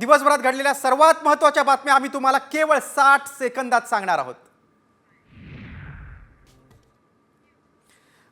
दिवसभरात घडलेल्या सर्वात महत्त्वाच्या बातम्या आम्ही तुम्हाला केवळ 60 सेकंदात सांगणार आहोत।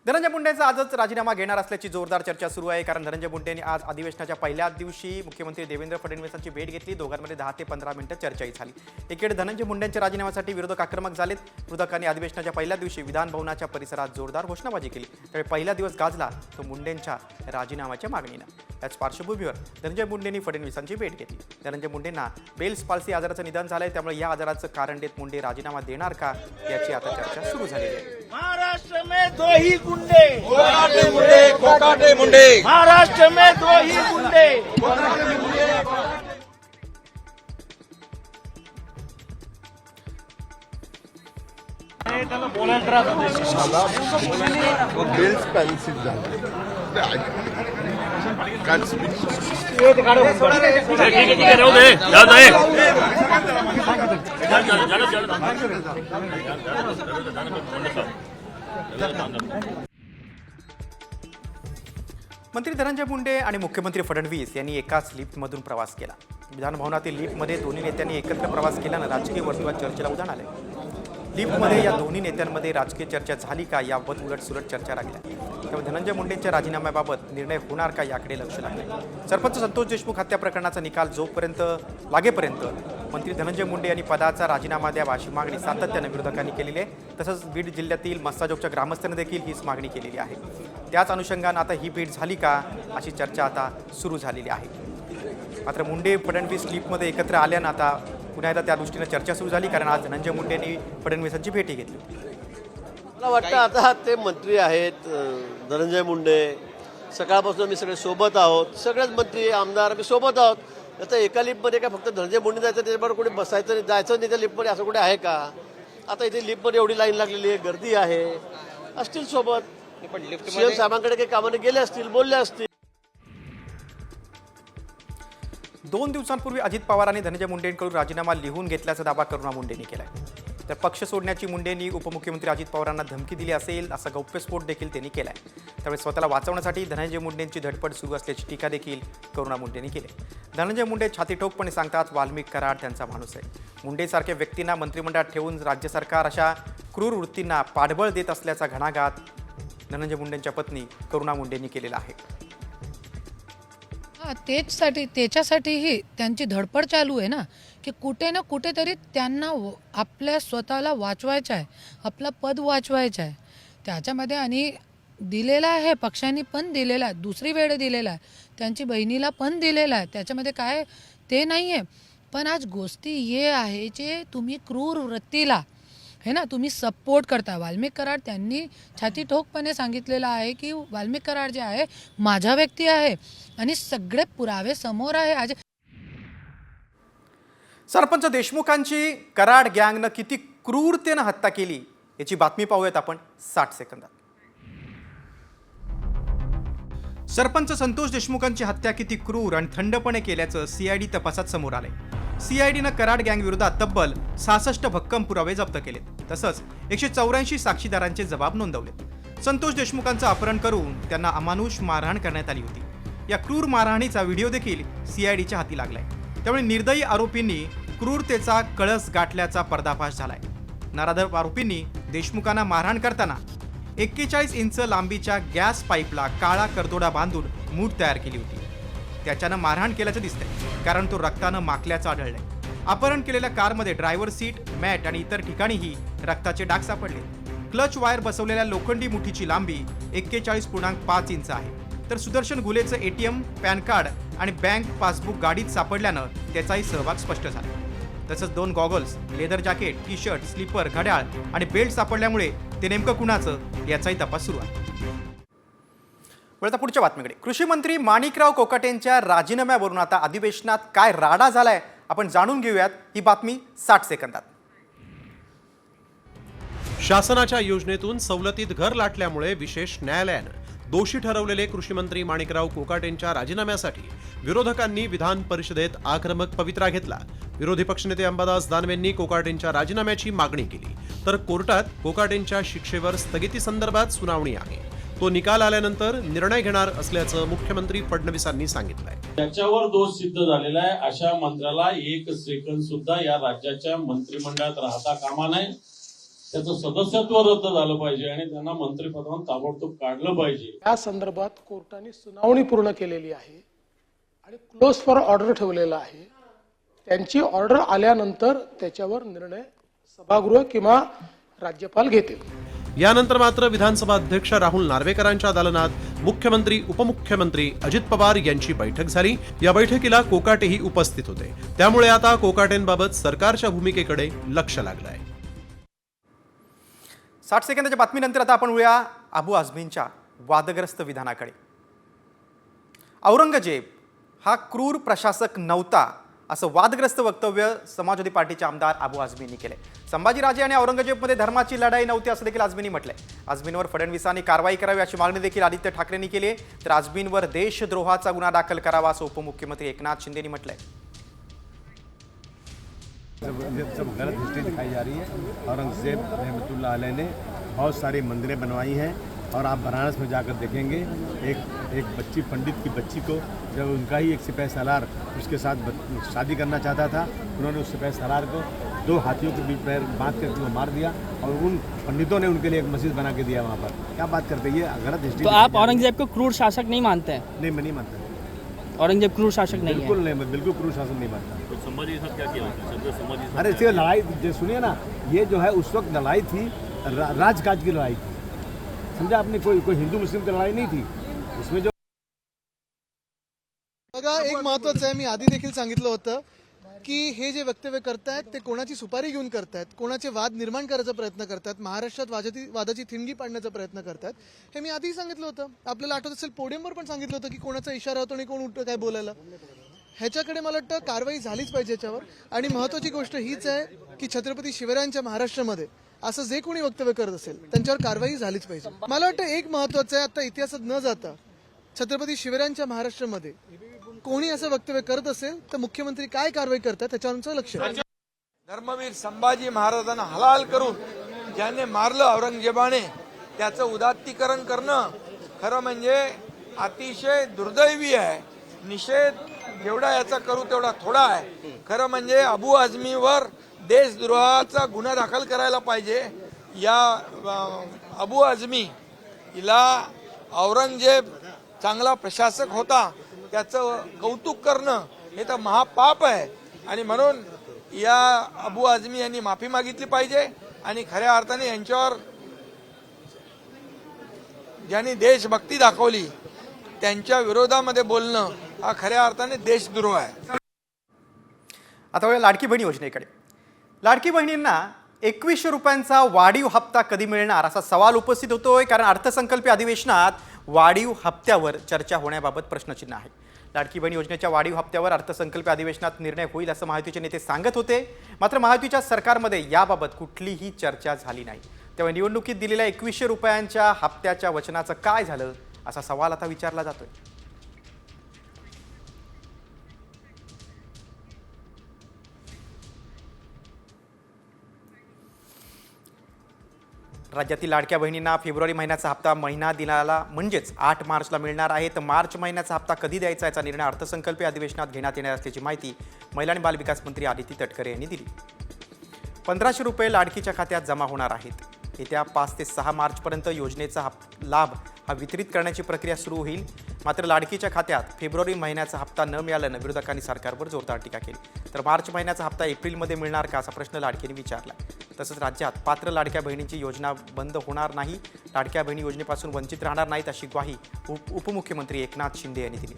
धनंजय मुंडेंचा आजच राजीनामा घेणार असल्याची जोरदार चर्चा सुरू आहे। कारण धनंजय मुंडेंनी आज अधिवेशनाच्या पहिल्याच दिवशी मुख्यमंत्री देवेंद्र फडणवीसांची भेट घेतली। दोघांमध्ये 10 ते 15 मिनिटं चर्चाही झाली। एकीकडे धनंजय मुंडेंच्या राजीनाम्यासाठी विरोधक आक्रमक झालेत। विरोधकांनी अधिवेशनाच्या पहिल्या दिवशी विधान भवनाच्या परिसरात जोरदार घोषणाबाजी केली। त्यावेळी पहिला दिवस गाजला तो मुंडेंच्या राजीनाम्याच्या मागणीनं। याच पार्श्वभूमीवर धनंजय मुंडेंनी फडणवीसांची भेट घेतली। धनंजय मुंडेंना बेल्स पाल्सी आजाराचं निधन झालंय, त्यामुळे या आजाराचं कारण देत मुंडे राजीनामा देणार का याची आता चर्चा सुरू झालेली आहे। महाराष्ट्र में दो ही गुंडे, कोकाटे मुंडे, महाराष्ट्र में दो ही गुंडे। बेल्स पॅल्सी झालं मंत्री धनंजय मुंडे आणि मुख्यमंत्री फडणवीस यांनी एकाच लिफ्टमधून प्रवास केला। विधान भवनातील लिफ्टमध्ये दोन्ही नेत्यांनी एकत्र प्रवास केल्यानं राजकीय वर्तुळात चर्चेला उधाण आले। लिफ्टमध्ये या दोन्ही नेत्यांमध्ये राजकीय चर्चा झाली का याबाबत उलटसुलट चर्चा लागल्या। त्यामुळे धनंजय मुंडेंच्या राजीनाम्याबाबत निर्णय होणार का याकडे लक्ष लागले। सरपंच संतोष देशमुख हत्या प्रकरणाचा निकाल जोपर्यंत लागेपर्यंत मंत्री धनंजय मुंडे यांनी पदाचा राजीनामा द्यावा अशी मागणी सातत्याने विरोधकांनी केलेली आहे। तसंच बीड जिल्ह्यातील मस्साजोगच्या ग्रामस्थांनी देखील हीच मागणी केलेली आहे। त्याच अनुषंगानं आता ही भेट झाली का अशी चर्चा आता सुरू झालेली आहे। मात्र मुंडे फडणवीस लिफ्टमध्ये एकत्र आल्यानं आता पुन्हा एकदा त्या दृष्टीने चर्चा सुरू झाली, कारण आज धनंजय मुंडेंनी फडणवीसांची भेटी घेतली। मला वाटतं आता ते मंत्री आहेत धनंजय मुंडे, सकाळपासून मी सगळे सोबत आहोत, सगळेच मंत्री आमदार आम्ही सोबत आहोत। आता एका लिफ्टमध्ये काय फक्त धनंजय मुंडे जायचं त्याच्याबरोबर कोणी बसायचं जायचं नाही त्या लिफ्टमध्ये असं कुठे आहे का? आता इथे लिफ्टमध्ये एवढी लाईन लागलेली आहे, गर्दी आहे, असतील सोबत। सीएम साहेबांकडे काही कामाने गेले असतील, बोलले असतील। 2 दिवसांपूर्वी अजित पवारांनी धनंजय मुंडेंकडून राजीनामा लिहून घेतल्याचा दावा करुणा मुंडेंनी केलाय। तर पक्ष सोडण्याची मुंडेंनी उपमुख्यमंत्री अजित पवारांना धमकी दिली असेल असा गौप्यस्फोट देखील त्यांनी केलाय। त्यामुळे स्वतःला वाचवण्यासाठी धनंजय मुंडेंची धडपड सुरू असल्याची टीका देखील करुणा मुंडेंनी केली। धनंजय मुंडे छातीठोकपणे सांगतात वाल्मिक कराड त्यांचा माणूस आहे। मुंडेसारख्या व्यक्तींना मंत्रिमंडळात ठेवून राज्य सरकार अशा क्रूर वृत्तींना पाठबळ देत असल्याचा घणाघात धनंजय मुंडेंच्या पत्नी करुणा मुंडेंनी केलेला आहे। त्याच्यासाठीही त्यांची धडपड चालू आहे ना, की कुठे ना कुठेतरी त्यांना आपल्या स्वतःला वाचवायचं आहे, आपलं पद वाचवायचं आहे त्याच्यामध्ये। आणि दिलेला आहे, पक्षांनी पण दिलेला आहे, दुसरी वेळ दिलेला आहे, त्यांची बहिणीला पण दिलेला आहे, त्याच्यामध्ये काय ते नाही आहे। पण आज गोष्टी हे आहे जे तुम्ही क्रूर वृत्तीला है ना तुम्ही सपोर्ट करता। वाल्मिक कराड त्यांनी छातीठोकपणे सांगितलेलं आहे की वाल्मिक कराड जे आहे माझा व्यक्ती आहे आणि सगळे पुरावे समोर आहे। आज सरपंच देशमुखांची कराड गँगनं किती क्रूरतेनं हत्या केली याची बातमी पाहूयात आपण 60 सेकंदात। सरपंच संतोष देशमुखांची हत्या किती क्रूर आणि थंडपणे केल्याचं सीआयडी तपासात समोर आलंय। सीआयडीनं कराड गँग विरोधात तब्बल 66 भक्कम पुरावे जप्त केलेत। तसंच 184 साक्षीदारांचे जबाब नोंदवलेत। संतोष देशमुखांचं अपहरण करून त्यांना अमानुष मारहाण करण्यात आली होती। या क्रूर मारहाणीचा व्हिडिओ देखील सीआयडीच्या हाती लागलाय। त्यामुळे निर्दयी आरोपींनी क्रूरतेचा कळस गाठल्याचा पर्दाफाश झालाय। नराधम आरोपींनी देशमुखांना मारहाण करताना 41 इंच लांबीच्या गॅस पाईपला काळा करदोडा बांधून मूठ तयार केली होती। त्याच्यानं मारहाण केल्याचं दिसतंय, कारण तो रक्तानं माखल्याचं आढळलंय। अपहरण केलेल्या कारमध्ये ड्रायव्हर सीट, मॅट आणि इतर ठिकाणीही रक्ताचे डाग सापडले। क्लच वायर बसवलेल्या लोखंडी मुठीची लांबी 41.5 इंच आहे। तर सुदर्शन घुलेचं एटीएम, पॅन कार्ड आणि बँक पासबुक गाडीत सापडल्यानं त्याचाही सहभाग स्पष्ट झाला। तसंच 2 goggles, leather jacket, T shirt, slipper, घड्याळ आणि बेल्ट सापडल्यामुळे ते नेमकं कुणाचं याचाही तपास सुरू आहे। वळता पुढच्या बातमीकडे। कृषी मंत्री माणिकराव कोकाटेंच्या राजीनाम्यावरून आता अधिवेशनात काय राडा झालाय आपण जाणून घेऊयात, ही बातमी 60 सेकंदात। शासनाच्या योजनेतून सवलतीत घर लाटल्यामुळे विशेष न्यायालयानं दोषी ठरवलेले कृषी मंत्री माणिकराव कोकाटेंच्या राजीनाम्यासाठी विरोधकांनी विधान परिषदेत आक्रमक पवित्रा घेतला। विरोधी पक्षनेते अंबादास दानवेंनी कोकाटेंच्या राजीनाम्याची मागणी केली, तर कोर्टात कोकाटेंच्या शिक्षेवर स्थगिती संदर्भात सुनावणी आहे। तो निकाल आल्यानंतर निर्णय घेणार असल्याचं मुख्यमंत्री फडणवीसांनी सांगितलंय. त्याच्यावर दोष सिद्ध झालेला आहे अशा मंत्र्याला एक सेकंद सुद्धा या राज्याच्या मंत्रिमंडळात राहता कामा नये. त्याचं सदस्यत्व रद्द झालं पाहिजे आणि त्यांना मंत्रिपदावरून ताबडतोब काढलं पाहिजे. या संदर्भात कोर्टाने सुनावणी पूर्ण केलेली आहे आणि क्लोज फॉर ऑर्डर ठेवलेला आहे. त्यांची ऑर्डर आल्यानंतर त्याच्यावर निर्णय सभागृह किंवा राज्यपाल घेतील. यानंतर मात्र विधानसभा अध्यक्ष राहुल नार्वेकरांच्या दालनात मुख्यमंत्री उपमुख्यमंत्री अजित पवार यांची बैठक झाली. या बैठकीला कोकाटेही उपस्थित होते. त्यामुळे आता कोकाटेंबाबत सरकारच्या भूमिकेकडे लक्ष लागलंय. 60 सेकंदाच्या बातमीनंतर आता आपण वळूया अबू आझमींच्या वादग्रस्त विधानाकडे. औरंगजेब हा क्रूर प्रशासक नव्हता असं वादग्रस्त वक्तव्य समाजवादी पार्टीचे आमदार अबू आझमींनी केले. संभाजीराजे आणि औरंगजेबमध्ये धर्माची लढाई नव्हती असं देखील आझमींनी म्हटलंय. आझमींवर फडणवीसांनी कारवाई करावी अशी मागणी देखील आदित्य ठाकरेंनी केली आहे. तर आझमींवर देशद्रोहाचा गुन्हा दाखल करावा असं उपमुख्यमंत्री एकनाथ शिंदेनी म्हटलंय. सब गलत हिस्ट्री दिखाई जा रही है. औरंगजेब रहमतुल्लाह अलैह ने बहुत सारी मंदिरें बनवाई हैं और आप बनारस में जाकर देखेंगे एक बच्ची पंडित की बच्ची को जब उनका ही एक सिपाही सालार उसके साथ शादी करना चाहता था, उन्होंने उस सिपाही सालार को 2 हाथियों के बीच पैर बांध कर मार दिया और उन पंडितों ने उनके लिए एक मस्जिद बना के दिया वहाँ पर. क्या बात करते हैं, ये गलत हिस्ट्री. तो आप औरंगजेब को क्रूर शासक नहीं मानते हैं? नहीं, मैं नहीं मानता. औरंगजेब क्रूर शासक नहीं है? बिल्कुल नहीं, मैं बिल्कुल क्रूर शासन नहीं मानता. संभाजी के साथ क्या किया? अरे इससे लड़ाई जो सुनिए ना, ये जो है उस वक्त लड़ाई थी राजकाज की लड़ाई थी. समझा आपने, कोई हिंदू मुस्लिम की लड़ाई नहीं थी उसमें. जो बघा, एक महत्त्वाचं आहे, मी आधी देखील सांगितलं होतं की हे जे वक्तव्य करतायत ते कोणाची सुपारी घेऊन करतायत, कोणाचे वाद निर्माण करायचा प्रयत्न करतात, महाराष्ट्रात वादाची थिणगी पाडण्याचा प्रयत्न करतात. हे मी आधी सांगितलं होतं. आपल्याला आठवत असेल पोडियमवर पण सांगितलं होतं की कोणाचा इशारा होतो आणि कोण उठतं काय बोलायला. ह्याच्याकडे मला वाटतं कारवाई झालीच पाहिजे याच्यावर. आणि महत्त्वाची गोष्ट हीच आहे की छत्रपती शिवरायांच्या महाराष्ट्रामध्ये असं जे कोणी वक्तव्य करत असेल त्यांच्यावर कारवाई झालीच पाहिजे. मला वाटतं एक महत्त्वाचं आहे, आता इतिहासात न जाता छत्रपती शिवरायांच्या महाराष्ट्रामध्ये कोणी असं वक्तव्य करत असेल तर मुख्यमंत्री काय कारवाई करतात त्याच्यावर लक्ष. धर्मवीर संभाजी महाराजांना हलाल करून ज्याने मारलं औरंगजेबाने त्याचं उदात्तीकरण करणं खरं म्हणजे अतिशय दुर्दैवी आहे. निषेध जेवढा याचा करू तेवढा थोडा आहे. खरं म्हणजे अबू आझमीवर देशद्रोहाचा गुन्हा दाखल करायला पाहिजे. या अबू आझमी हिला औरंगजेब चांगला प्रशासक होता त्याचं कौतुक करणं हे तर महापाप आहे. आणि म्हणून या अबू आझमी यांनी माफी मागितली पाहिजे आणि खऱ्या अर्थाने यांच्यावर ज्यांनी देशभक्ती दाखवली त्यांच्या विरोधामध्ये बोलणं हा खऱ्या अर्थाने देशद्रोह आहे. आता वेळ लाडकी बहीण योजनेकडे. लाडकी बहिणींना 2100 रुपयांचा वाढीव हप्ता कधी मिळणार असा सवाल उपस्थित होतोय. कारण अर्थसंकल्पीय अधिवेशनात वाढीव हप्त्यावर चर्चा होण्याबाबत प्रश्नचिन्ह आहे. लाडकी बहीण योजनेच्या वाढीव हप्त्यावर अर्थसंकल्पीय अधिवेशनात निर्णय होईल असं महायुतीचे नेते सांगत होते. मात्र महायुतीच्या सरकारमध्ये याबाबत कुठलीही चर्चा झाली नाही. तेव्हा निवडणुकीत दिलेल्या 2100 रुपयांच्या हप्त्याच्या वचनाचं काय झालं असा सवाल आता विचारला जातोय. राज्यातील लाडक्या बहिणींना फेब्रुवारी महिन्याचा हप्ता महिना दिनाला म्हणजेच 8 मार्चला मिळणार आहे. तर मार्च महिन्याचा हप्ता कधी द्यायचा याचा निर्णय अर्थसंकल्पीय अधिवेशनात घेण्यात येणार असल्याची माहिती महिला आणि बालविकास मंत्री आदिती तटकरे यांनी दिली. 1500 रुपये लाडकीच्या खात्यात जमा होणार आहेत. येत्या 5 ते 6 मार्चपर्यंत योजनेचा लाभ हा वितरित करण्याची प्रक्रिया सुरू होईल. मात्र लाडकीच्या खात्यात फेब्रुवारी महिन्याचा हप्ता न मिळाल्यानं विरोधकांनी सरकारवर जोरदार टीका केली. तर मार्च महिन्याचा हप्ता एप्रिलमध्ये मिळणार का असा प्रश्न लाडकीने विचारला. तसंच राज्यात पात्र लाडक्या बहिणींची योजना बंद होणार नाही, लाडक्या बहिणी योजनेपासून वंचित राहणार नाहीत अशी ग्वाही उपमुख्यमंत्री एकनाथ शिंदे यांनी दिली.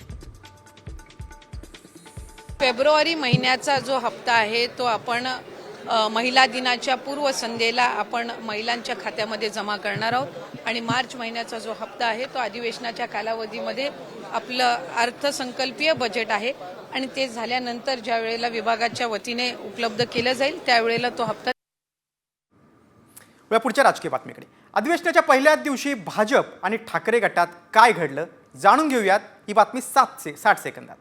फेब्रुवारी महिन्याचा जो हप्ता आहे तो आपण महिला दिनाच्या पूर्वसंध्येला आपण महिलांच्या खात्यामध्ये जमा करणार आहोत. आणि मार्च महिन्याचा जो हप्ता आहे तो अधिवेशनाच्या कालावधीमध्ये आपलं अर्थसंकल्पीय बजेट आहे आणि ते झाल्यानंतर ज्या वेळेला विभागाच्या वतीने उपलब्ध केलं जाईल त्यावेळेला तो हप्ता. पुढच्या राजकीय बातमीकडे. अधिवेशनाच्या पहिल्याच दिवशी भाजप आणि ठाकरे गटात काय घडलं जाणून घेऊयात. ही बातमी 60 सेकंदात.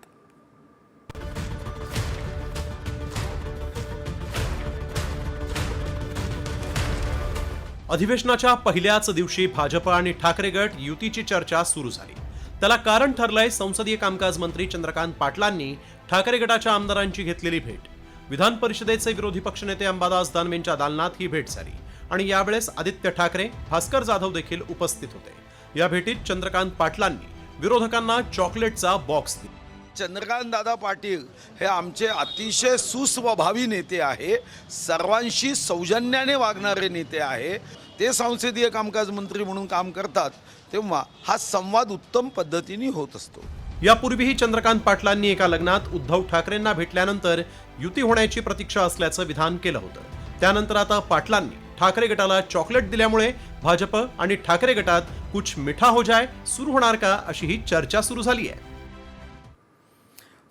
अधिवेशनाच्या पहिल्याच दिवशी भाजप आणि ठाकरे गट युतीची चर्चा सुरू झाली. त्याला कारण ठरलंय संसदीय कामकाज मंत्री चंद्रकांत पाटलांनी ठाकरे गटाच्या आमदारांची घेतलेली भेट. विधान परिषदेचे विरोधी पक्षनेते अंबादास दानवेंच्या दालनात ही भेट झाली आणि यावेळेस आदित्य ठाकरे, भास्कर जाधव देखील उपस्थित होते. या भेटीत चंद्रकांत पाटलांनी विरोधकांना चॉकलेटचा बॉक्स दिला. चंद्रकांत दादा पाटील हे आमचे अतिशय सुस्वभावी नेते आहे, सर्वांशी सौजन्याने वागणारे नेते आहे. ते संसदीय कामकाज मंत्री म्हणून काम करतात तेव्हा हा संवाद उत्तम पद्धतीने होत असतो. यापूर्वीही चंद्रकांत पाटलांनी एका लग्नात उद्धव ठाकरेंना भेटल्यानंतर युती होण्याची प्रतीक्षा असल्याचं विधान केलं होतं. त्यानंतर आता पाटलांनी ठाकरे गटाला चॉकलेट दिल्यामुळे भाजप आणि ठाकरे गटात कुछ मिठा हो जाय सुरू होणार का, अशी ही चर्चा सुरू झाली आहे.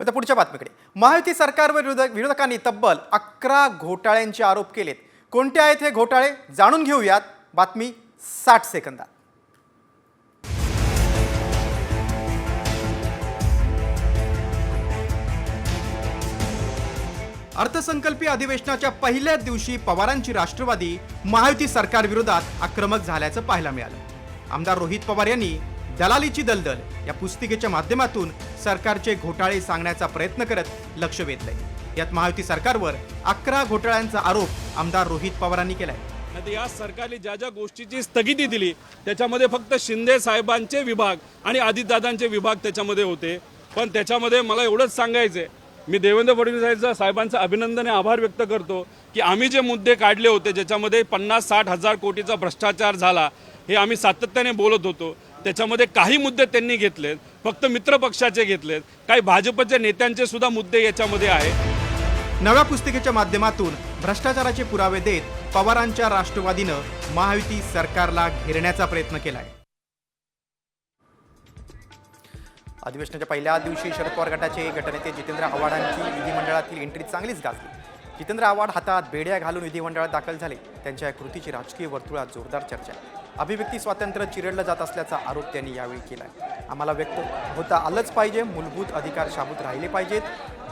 आता पुढच्या बातमीकडे. महायुती सरकारवर विरोधकांनी तब्बल 11 घोटाळ्यांचे आरोप केलेत. कोणते आहेत हे घोटाळे जाणून घेऊयात. बातमी 60 सेकंदात. अर्थसंकल्पीय अधिवेशनाच्या पहिल्याच दिवशी पवारांची राष्ट्रवादी महायुती सरकार विरोधात आक्रमक झाल्याचं पाहायला मिळालं. आमदार रोहित पवार यांनी दलालीची दलदल या पुस्तिकेच्या माध्यमातून सरकारचे घोटाळे सांगण्याचा प्रयत्न करत लक्ष वेधलंय. यात महायुती सरकारवर 11 घोटाळ्यांचा आरोप आमदार रोहित पवारांनी केलाय. या सरकारने ज्या ज्या गोष्टीची स्थगिती दिली त्याच्यामध्ये फक्त शिंदे साहेबांचे विभाग आणि अजितदादांचे विभाग त्याच्यामध्ये होते. पण त्याच्यामध्ये मला एवढंच सांगायचंय, मी देवेंद्र फडणवीस साहेबांचं अभिनंदन आणि आभार व्यक्त करतो की आम्ही जे मुद्दे काढले होते ज्याच्यामध्ये 50-60 हजार कोटीचा भ्रष्टाचार झाला, हे आम्ही सातत्याने बोलत होतो. त्याच्यामध्ये काही मुद्दे त्यांनी घेतलेत, फक्त मित्रपक्षाचे घेतलेत, काही भाजपच्या नेत्यांचे सुद्धा मुद्दे याच्यामध्ये आहेत. नव्या पुस्तिकेच्या माध्यमातून भ्रष्टाचाराचे पुरावे देत पवारांच्या राष्ट्रवादीनं महायुती सरकारला घेरण्याचा प्रयत्न केलाय. अधिवेशनाच्या पहिल्या दिवशी शरद पवार गटाचे गटनेते जितेंद्र आव्हाडांची विधिमंडळातील एंट्री चांगलीच गाजली. जितेंद्र आव्हाड हातात बेड्या घालून विधिमंडळात दाखल झाले. त्यांच्या या कृतीची राजकीय वर्तुळात जोरदार चर्चा. अभिव्यक्ती स्वातंत्र्य चिरडलं जात असल्याचा आरोप त्यांनी यावेळी केलाय. आम्हाला व्यक्त होता आलंच पाहिजे, मूलभूत अधिकार शाबूत राहिले पाहिजेत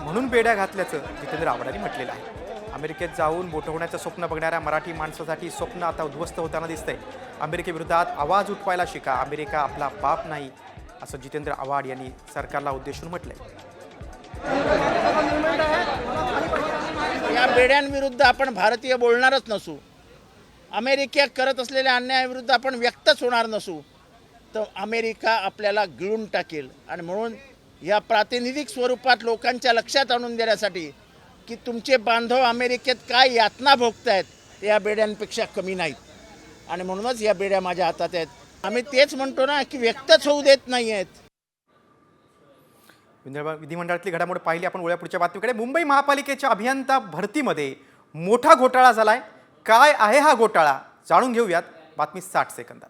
म्हणून बेड्या घातल्याचं जितेंद्र आव्हाडांनी म्हटलेलं आहे. अमेरिकेत जाऊन मोठं होण्याचं स्वप्न बघणाऱ्या मराठी माणसासाठी स्वप्न आता उद्ध्वस्त होताना दिसतंय. अमेरिकेविरोधात आवाज उठवायला शिका, अमेरिका आपला बाप नाही, असं जितेंद्र आव्हाड यांनी सरकारला उद्देशून म्हटलंय. या बेड्यांविरुद्ध आपण भारतीय बोलणारच नसू, अमेरिकेत करत असलेल्या अन्यायाविरुद्ध आपण व्यक्तच होणार नसू, तर अमेरिका आपल्याला गिळून टाकेल. आणि म्हणून या प्रातिनिधिक स्वरूपात लोकांच्या लक्षात आणून देण्यासाठी की तुमचे बांधव अमेरिकेत काय यातना भोगतायत ते या बेड्यांपेक्षा कमी नाहीत. आणि म्हणूनच या बेड्या माझ्या हातात आहेत. आम्ही तेच म्हणतो ना की व्यक्तच होऊ देत नाही आहेत. विधिमंडळातली घडामोड पाहिली आपण. वळूया पुढच्या बातमीकडे. मुंबई महापालिकेच्या अभियंता भरतीमध्ये मोठा घोटाळा झालाय. काय आहे हा घोटाळा जाणून घेऊयात. बातमी 60 सेकंदात.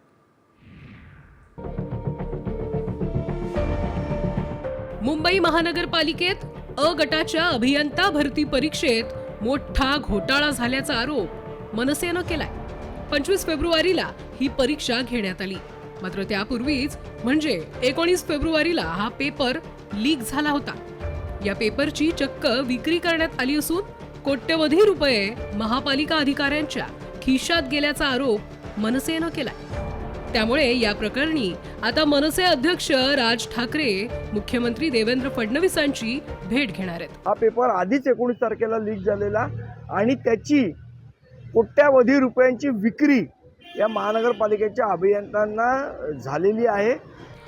मुंबई महानगरपालिकेत अ गटाच्या अभियंता भरती परीक्षेत मोठा घोटाळा झाल्याचा आरोप मनसेनं केलाय. 25 फेब्रुवारीला ही परीक्षा घेण्यात आली. मात्र त्यापूर्वीच म्हणजे 19 फेब्रुवारीला हा पेपर लीक झाला होता. या पेपरची चक्क विक्री करण्यात आली असून कोट्यवधी रुपये महापालिका अधिकाऱ्यांच्या खिशात गेल्याचा आरोप मनसेनं केलाय. त्यामुळे या प्रकरणी आता मनसे अध्यक्ष राज ठाकरे मुख्यमंत्री देवेंद्र फडणवीसांची भेट घेणार आहेत. हा पेपर आधीच 19 तारखेला लीक झालेला आणि त्याची कोट्यावधी रुपयांची विक्री या महानगरपालिकेच्या अभियंत्यांना झालेली आहे.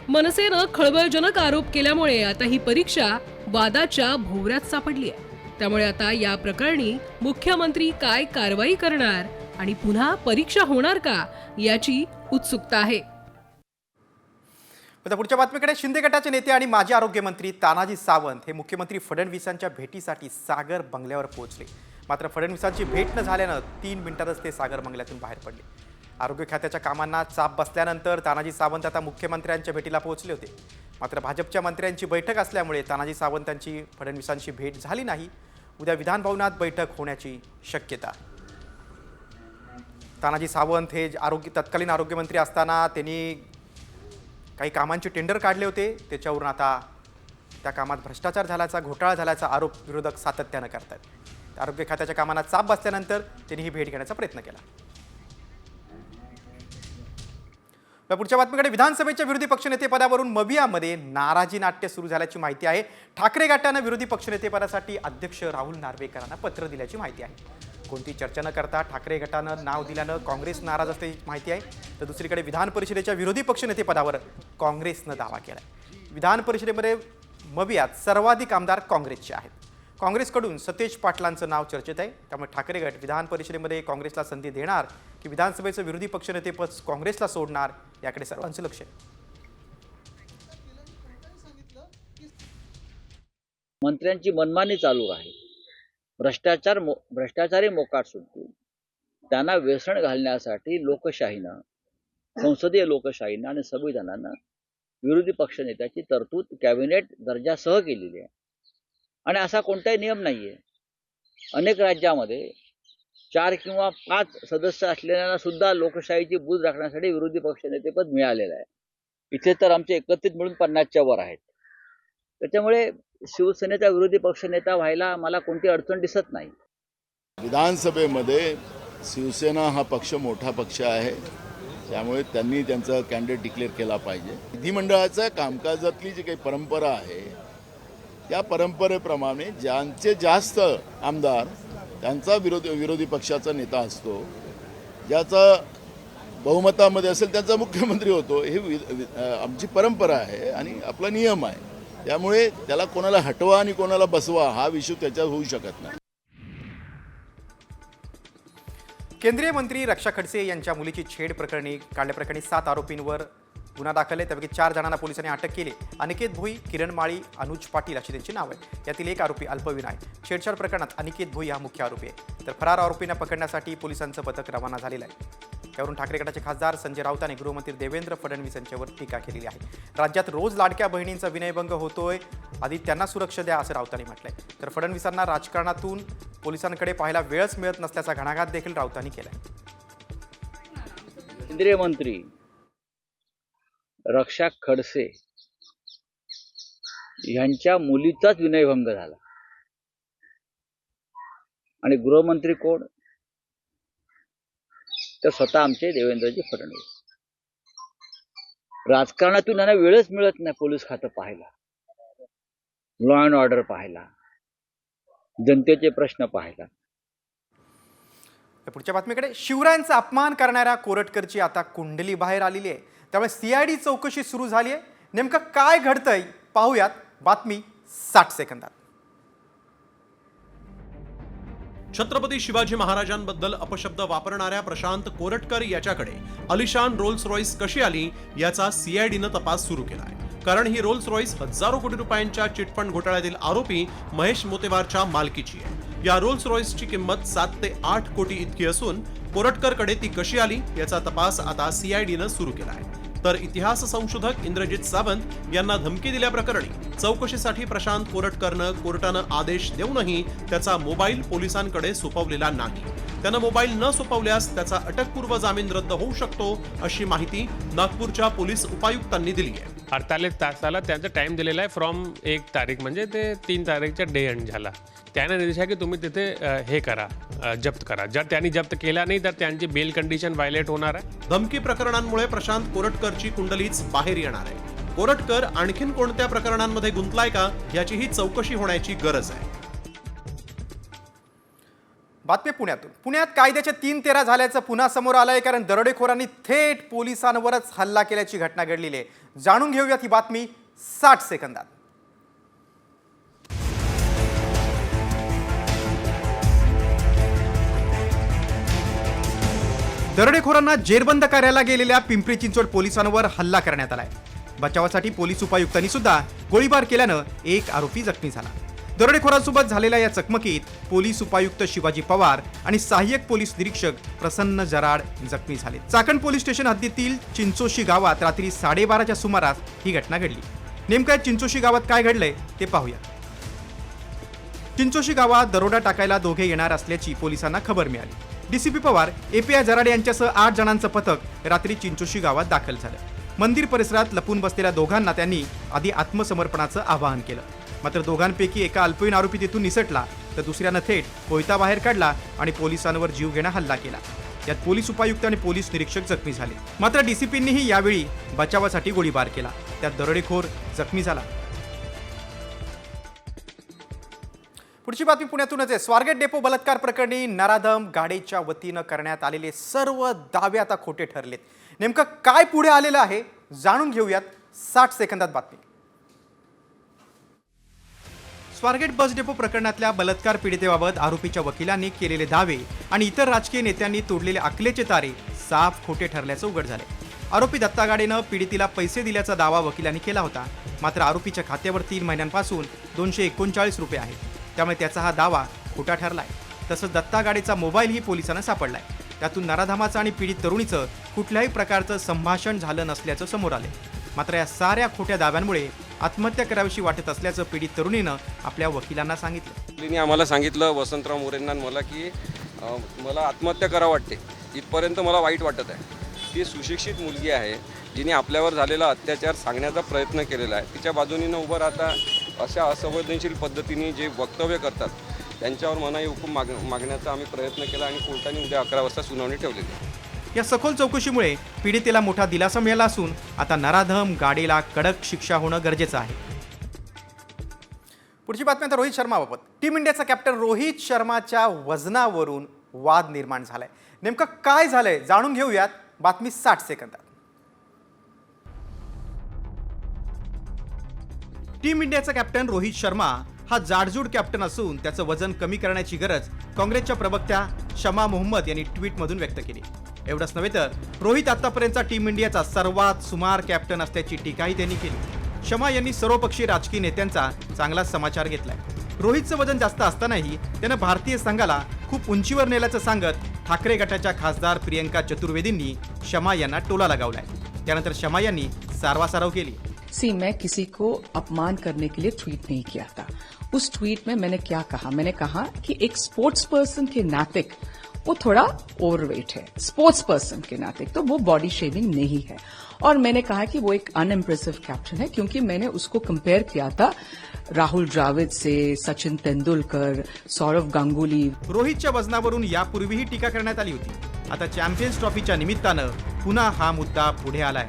मनसेनं खळबळजनक आरोप केल्यामुळे आता ही परीक्षा वादाच्या भोवऱ्यात सापडली आहे. त्यामुळे आता या प्रकरणी मुख्यमंत्री काय कारवाई करणार आणि पुन्हा परीक्षा होणार का याची उत्सुकता आहे. पुढच्या बातमीकडे. शिंदे गटाचे नेते आणि माजी आरोग्यमंत्री तानाजी सावंत हे मुख्यमंत्री फडणवीसांच्या भेटीसाठी सागर बंगल्यावर पोहोचले. मात्र फडणवीसांची भेट न झाल्यानं 3 मिनिटातच ते सागर बंगल्यातून बाहेर पडले. आरोग्य खात्याच्या कामांना चाप बसल्यानंतर तानाजी सावंत आता मुख्यमंत्र्यांच्या भेटीला पोहोचले होते. मात्र भाजपच्या मंत्र्यांची बैठक असल्यामुळे तानाजी सावंतांची फडणवीसांची भेट झाली नाही. उद्या विधानभवनात बैठक होण्याची शक्यता. तानाजी सावंत हे तत्कालीन आरोग्यमंत्री असताना त्यांनी काही कामांचे टेंडर काढले होते. त्याच्यावरून आता त्या कामात भ्रष्टाचार झाल्याचा, घोटाळा झाल्याचा आरोप विरोधक सातत्यानं करतात. आरोग्य खात्याच्या कामांना चाप बसल्यानंतर त्यांनी ही भेट घेण्याचा प्रयत्न केला. तर पुढच्या बातमीकडे विधानसभेच्या विरोधी पक्षनेतेपदावरून मवियामध्ये नाराजी नाट्य सुरू झाल्याची माहिती आहे. ठाकरे गटानं विरोधी पक्षनेतेपदासाठी अध्यक्ष राहुल नार्वेकरांना पत्र दिल्याची माहिती आहे. कोणती चर्चा न करता ठाकरे गटानं नाव दिल्यानं काँग्रेस नाराज असल्याची माहिती आहे. तर दुसरीकडे विधान परिषदेच्या विरोधी पक्षनेतेपदावर काँग्रेसनं दावा केला आहे. विधान परिषदेमध्ये मवियात सर्वाधिक आमदार काँग्रेसचे आहेत. काँग्रेसकडून सतेज पाटलांचं नाव चर्चेत आहे. त्यामुळे ठाकरे गट विधान परिषदेमध्ये काँग्रेसला संधी देणार की विधानसभेचं विरोधी पक्षनेतेपद काँग्रेसला सोडणार याकडे सर्वांचं लक्ष आहे. मंत्र्यांची मनमानी चालू आहे. भ्रष्टाचारी मोकाट सुटतील. त्यांना वेसण घालण्यासाठी लोकशाहीनं, संसदीय लोकशाहीनं आणि संविधानानं विरोधी पक्षनेत्याची तरतूद कॅबिनेट दर्जासह केलेली आहे. आणि असा कोणताही नियम नाहीये. अनेक राज्यामध्ये 4 किंवा 5 सदस्य असलेल्यांना सुद्धा लोकशाहीची बूज राखण्यासाठी विरोधी पक्षनेतेपद मिळालेलं आहे. इथे तर आमचे एकत्रित मिळून 50च्या वर आहेत. त्याच्यामुळे शिवसेनेचा विरोधी पक्षनेता व्हायला मला कोणती अडचण दिसत नाही. विधानसभेमध्ये शिवसेना हा पक्ष मोठा पक्ष आहे, त्यामुळे त्यांनी त्यांचा कॅन्डिडेट डिक्लेअर केला पाहिजे. विधिमंडळाच्या कामकाजातली जी काही परंपरा आहे त्या परंपरेप्रमाणे ज्यांचे जास्त आमदार त्यांचा विरोधी पक्षाचा नेता असतो, ज्याचा बहुमतामध्ये असेल त्याचा मुख्यमंत्री होतो. ही आमची परंपरा आहे आणि आपला नियम आहे. त्यामुळे त्याला कोणाला हटवा आणि कोणाला बसवा हा विषय त्याच्यात होऊ शकत नाही. केंद्रीय मंत्री रक्षा खडसे यांच्या मुलीची छेड प्रकरणी काढल्याप्रकरणी 7 आरोपींवर गुन्हा दाखल आहे. त्यापैकी 4 जणांना पोलिसांनी अटक केली. अनिकेत भोई, किरण माळी, अनुज पाटील अशी त्यांची नावं आहेत. यातील एक आरोपी अल्पवीन आहे. छेडछाड प्रकरणात अनिकेत भोई हा मुख्य आरोपी आहे. तर फरार आरोपींना पकडण्यासाठी पोलिसांचं पथक रवाना झालेलं आहे. त्यावरून ठाकरे गटाचे खासदार संजय राऊत आणि गृहमंत्री देवेंद्र फडणवीस यांच्यावर टीका केलेली आहे. राज्यात रोज लाडक्या बहिणींचा विनयभंग होतोय, आधी त्यांना सुरक्षा द्या असं राऊतांनी म्हटलंय. तर फडणवीसांना राजकारणातून पोलिसांकडे पाहायला वेळच मिळत नसल्याचा घणाघात देखील राऊतांनी केलाय. केंद्रीय मंत्री रक्षा खडसे यांच्या मुलीचाच विनयभंग झाला आणि गृहमंत्री कोण? तर स्वतः आमचे देवेंद्रजी फडणवीस. राजकारणातून त्यांना वेळच मिळत नाही पोलीस खातं पाहायला, लॉ अँड ऑर्डर पाहायला, जनतेचे प्रश्न पाहायला. पुढच्या बातमीकडे शिवरायांचा अपमान करणाऱ्या कोरटकरची आता कुंडली बाहेर आलेली आहे. त्यामुळे CID चौकशी सुरू झाली आहे. नेमकं काय घडतंय पाहूयात बातमी 60 सेकंदात. छत्रपती शिवाजी महाराजांबद्दल अपशब्द वापरणाऱ्या प्रशांत कोरटकर याच्याकडे अलिशान रोल्स रॉईस कशी आली याचा CIDनं तपास सुरू केलाय. कारण ही रोल्स रॉईस हजारो कोटी रुपयांच्या चिटफंड घोटाळ्यातील आरोपी महेश मोतेवारच्या मालकीची आहे. या रोल्स रॉईसची किंमत 7 ते 8 कोटी इतकी असून कोरटकरकडे ती कशी आली याचा तपास आता CIDनं सुरू केला आहे. तर इतिहास संशोधक इंद्रजित सावंत यांना धमकी दिल्याप्रकरणी चौकशीसाठी प्रशांत कोरटकरनं कोर्टानं आदेश देऊनही त्याचा मोबाईल पोलिसांकडे सोपवलेला नाही. त्यानं मोबाईल न सोपवल्यास त्याचा अटकपूर्व जामीन रद्द होऊ शकतो अशी माहिती नागपूरच्या पोलीस उपायुक्तांनी दिली आहे. 48 तासाला त्यांचा टाइम दिलेला आहे फ्रॉम 1 तारीख म्हणजे ते 3 तारीखचा डे एंड झाला. त्याने निर्देश आहे की तुम्ही तिथे हे करा, जप्त करा. जर त्यांनी जप्त केला नाही तर त्यांची बेल कंडिशन व्हायलेट होणार आहे. धमकी प्रकरणांमुळे प्रशांत कोरटकरची कुंडलीच बाहेर येणार आहे. कोरटकर आणखीन कोणत्या प्रकरणांमध्ये गुंतलाय का याचीही चौकशी होण्याची गरज आहे. बातमी पुण्यातून. पुण्यात कायद्याच्या 3 तेरा झाल्याचं पुन्हा समोर आलंय. कारण दरोडेखोरांनी थेट पोलिसांवरच हल्ला केल्याची घटना घडलेली आहे. जाणून घेऊयात ही बातमी 60 सेकंदात. दरोडेखोरांना जेरबंद करायला गेलेल्या पिंपरी चिंचवड पोलिसांवर हल्ला करण्यात आलाय. बचावासाठी पोलीस उपायुक्तांनी सुद्धा गोळीबार केल्यानं एक आरोपी जखमी झाला. दरोडेखोरांसोबत झालेल्या या चकमकीत पोलीस उपायुक्त शिवाजी पवार आणि सहाय्यक पोलीस निरीक्षक प्रसन्न जराड जखमी झाले. चाकण पोलीस स्टेशन हद्दीतील चिंचोशी गावात रात्री 12:30च्या सुमारास ही घटना घडली. नेमक्या चिंचोशी गावात काय घडलंय ते पाहूया. चिंचोशी गावात दरोडा टाकायला दोघे येणार असल्याची पोलिसांना खबर मिळाली. DCP पवार, API जराड यांच्यासह 8 जणांचं पथक रात्री चिंचोशी गावात दाखल झालं. मंदिर परिसरात लपून बसलेल्या दोघांना त्यांनी आधी आत्मसमर्पणाचं आवाहन केलं. मात्र दोघांपैकी एका अल्पवयीन आरोपी तिथून निसटला तर दुसऱ्यानं थेट कोयता बाहेर काढला आणि पोलिसांवर जीवघेणा हल्ला केला. यात पोलीस उपायुक्त आणि पोलीस निरीक्षक जखमी झाले. मात्र डीसीपींनीही यावेळी बचावासाठी गोळीबार केला. त्यात दरोडेखोर जखमी झाला. पुढची बातमी पुण्यातूनच आहे. स्वारगेट डेपो बलात्कार प्रकरणी नराधम गाडेच्या वतीनं करण्यात आलेले सर्व दावे आता खोटे ठरलेत. नेमकं काय पुढे आलेलं आहे जाणून घेऊयात 60 सेकंदात बातमी. स्वारगेट बस डेपो प्रकरणातल्या बलात्कार पीडितेबाबत आरोपीच्या वकिलांनी केलेले दावे आणि इतर राजकीय नेत्यांनी तोडलेले आकलेचे तारे साफ खोटे ठरल्याचं उघड झाले. आरोपी दत्ता गाडेनं पीडितीला पैसे दिल्याचा दावा वकिलांनी केला होता. मात्र आरोपीच्या खात्यावर 3 महिन्यांपासून 239 रुपये आहेत. त्यामुळे त्याचा हा दावा खोटा ठरलाय. तसंच दत्ता गाडेचा मोबाईलही पोलिसांना सापडलाय. त्यातून नराधमाचं आणि पीडित तरुणीचं कुठल्याही प्रकारचं संभाषण झालं नसल्याचं समोर आले. मात्र या साऱ्या खोट्या दाव्यांमुळे आत्महत्या करावीशी वाटत असल्याचं पीडित तरुणीनं आपल्या वकिलांना सांगितलं. आम्हाला सांगितलं वसंतराव मोरेंना मला की मला आत्महत्या करावं वाटते. इथपर्यंत मला वाईट वाटत आहे. ती सुशिक्षित मुलगी आहे जिने आपल्यावर झालेला अत्याचार सांगण्याचा प्रयत्न केलेला आहे. तिच्या बाजूने उभं राहता अशा असंवेदनशील पद्धतीने जे वक्तव्य करतात त्यांच्यावर मनाई हुकूम मागण्याचा आम्ही प्रयत्न केला आणि कोर्टाने उद्या 11 वाजता सुनावणी ठेवलेली आहे. या सखोल चौकशीमुळे पीडितेला मोठा दिलासा मिळाला असून आता नराधम गाडेला कडक शिक्षा होणं गरजेचं आहे. पुढची बातमी आता रोहित शर्माबाबत. टीम इंडियाचा कॅप्टन रोहित शर्माच्या वजनावरून वाद निर्माण झालाय. नेमकं काय झालंय जाणून घेऊयात बातमी 60 सेकंदात. टीम इंडियाचा कॅप्टन रोहित शर्मा हा जाडजूड कॅप्टन असून त्याचं वजन कमी करण्याची गरज काँग्रेसच्या प्रवक्त्या शमा मोहम्मद यांनी ट्विटमधून व्यक्त केली. एवढंच नव्हे तर रोहित आतापर्यंतचा टीम इंडियाचा सर्वात सुमार कॅप्टन असल्याची टीकाही त्यांनी केली. शमा यांनी सर्वपक्षीय राजकीय नेत्यांचा चांगला समाचार घेतलाय. रोहितचं वजन जास्त असतानाही त्यानं भारतीय संघाला खूप उंचीवर नेल्याचं सांगत ठाकरे गटाच्या खासदार प्रियंका चतुर्वेदींनी शमा यांना टोला लगावलाय. त्यानंतर शमा यांनी सारवासारव केली. मैं किसी को अपमान करने के लिए ट्वीट नहीं किया था. उस ट्वीट में मैंने क्या कहा? मैंने कहा कि एक स्पोर्ट्स पर्सन के नाते वो थोड़ा ओवरवेट है. स्पोर्ट्स पर्सन के नाते तो वो बॉडी शेविंग नहीं है. और मैंने कहा कि वो एक अनइम्प्रेसिव कैप्टन है क्योंकि मैंने उसको कंपेयर किया था राहुल द्राविड से, सचिन तेंदुलकर, सौरव गांगुली. रोहितच्या वजनावरून यापूर्वीही टीका करण्यात आली होती. आता चॅम्पियन्स ट्रॉफीच्या निमित्तानं पुन्हा हा मुद्दा पुढे आलाय.